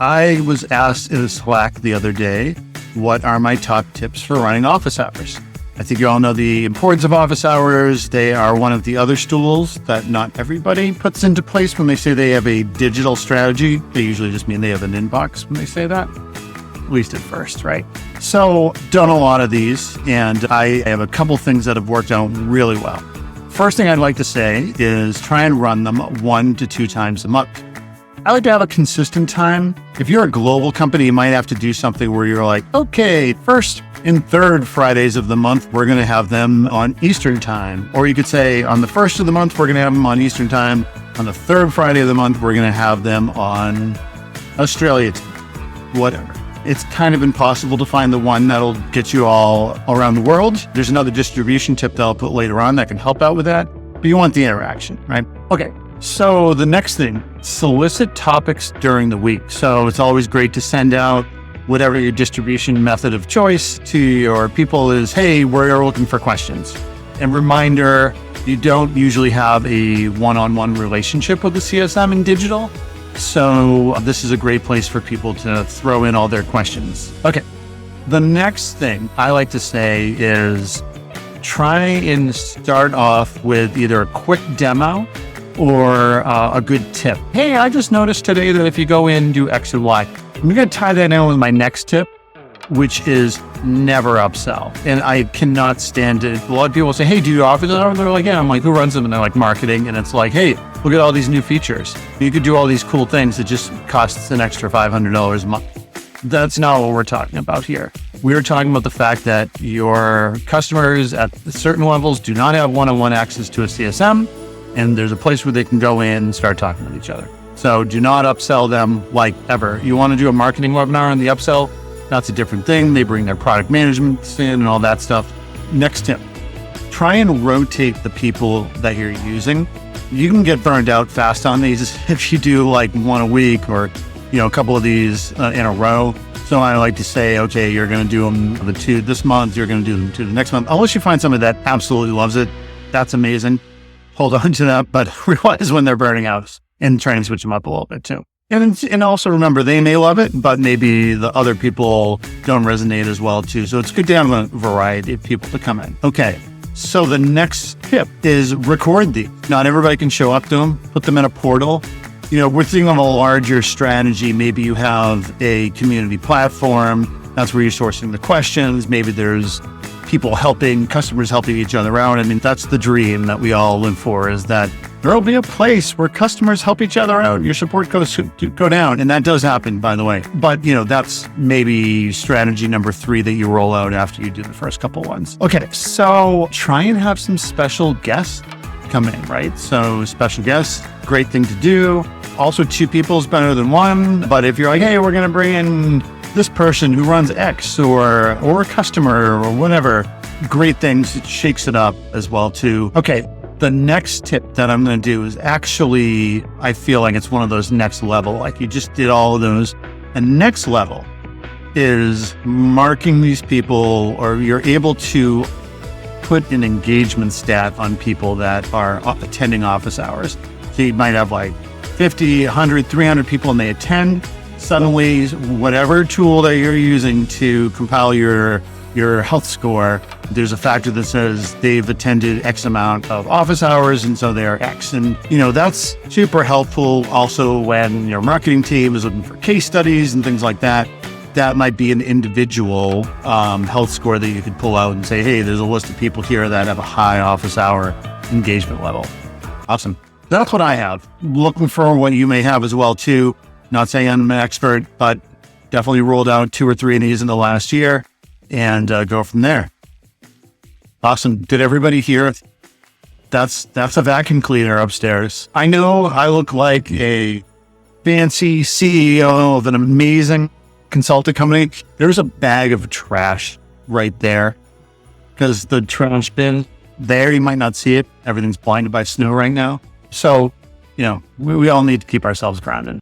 I was asked in a Slack the other day, what are my top tips for running office hours? I think you all know the importance of office hours. They are one of the other stools that not everybody puts into place when they say they have a digital strategy. They usually just mean they have an inbox when they say that, at least at first, right? So done a lot of these, and I have a couple things that have worked out really well. First thing I'd like to say is try and run them 1 to 2 times a month. I like to have a consistent time. If you're a global company, you might have to do something where you're like, okay, first and third Fridays of the month, we're going to have them on Eastern time. Or you could say on the first of the month, we're going to have them on Eastern time. On the third Friday of the month, we're going to have them on Australia time. Whatever. It's kind of impossible to find the one that'll get you all around the world. There's another distribution tip that I'll put later on that can help out with that. But you want the interaction, right? Okay. So the next thing, solicit topics during the week. So it's always great to send out whatever your distribution method of choice to your people is, hey, we're looking for questions. And reminder, you don't usually have a one-on-one relationship with the CSM in digital. So this is a great place for people to throw in all their questions. Okay. The next thing I like to say is try and start off with either a quick demo or a good tip. Hey, I just noticed today that if you go in, do X and Y. I'm going to tie that in with my next tip, which is never upsell. And I cannot stand it. A lot of people say, hey, do you offer that? And they're like, yeah. I'm like, who runs them? And they're like, marketing. And it's like, hey, look at all these new features. You could do all these cool things. It just costs an extra $500 a month. That's not what we're talking about here. We're talking about the fact that your customers at certain levels do not have one-on-one access to a CSM. And there's a place where they can go in and start talking with each other. So do not upsell them like ever. You want to do a marketing webinar on the upsell, that's a different thing. They bring their product management in and all that stuff. Next tip, try and rotate the people that you're using. You can get burned out fast on these if you do like one a week or, a couple of these in a row. So I like to say, okay, you're going to do them the 2 this month, you're going to do them 2 the next month. Unless you find somebody that absolutely loves it, that's amazing. Hold on to that, but realize when they're burning out and try and switch them up a little bit too. And also remember, they may love it, but maybe the other people don't resonate as well too. So it's good to have a variety of people to come in. Okay. So the next tip is record these. Not everybody can show up to them. Put them in a portal. We're thinking of a larger strategy. Maybe you have a community platform. That's where you're sourcing the questions. Maybe there's people helping, customers helping each other out. I mean, that's the dream that we all live for, is that there'll be a place where customers help each other out. Your support goes go down. And that does happen, by the way. But, that's maybe strategy number 3 that you roll out after you do the first couple ones. Okay, so try and have some special guests come in, right? So special guests, great thing to do. Also, 2 people is better than 1. But if you're like, hey, we're going to bring in this person who runs X or a customer or whatever, great things. It shakes it up as well too. Okay. The next tip that I'm going to do is actually, I feel like it's one of those next level, like you just did all of those. And next level is marking these people, or you're able to put an engagement stat on people that are attending office hours. So you might have like 50, 100, 300 people and they attend. Suddenly, whatever tool that you're using to compile your health score, there's a factor that says they've attended X amount of office hours, and so they're X. And, that's super helpful also when your marketing team is looking for case studies and things like that. That might be an individual health score that you could pull out and say, hey, there's a list of people here that have a high office hour engagement level. Awesome. That's what I have. Looking for what you may have as well, too. Not saying I'm an expert, but definitely rolled out 2 or 3 of these in the last year and go from there. Awesome. Did everybody hear? That's a vacuum cleaner upstairs. I know I look like a fancy CEO of an amazing consulting company. There's a bag of trash right there because the trash bin there, you might not see it. Everything's blinded by snow right now. So, we all need to keep ourselves grounded.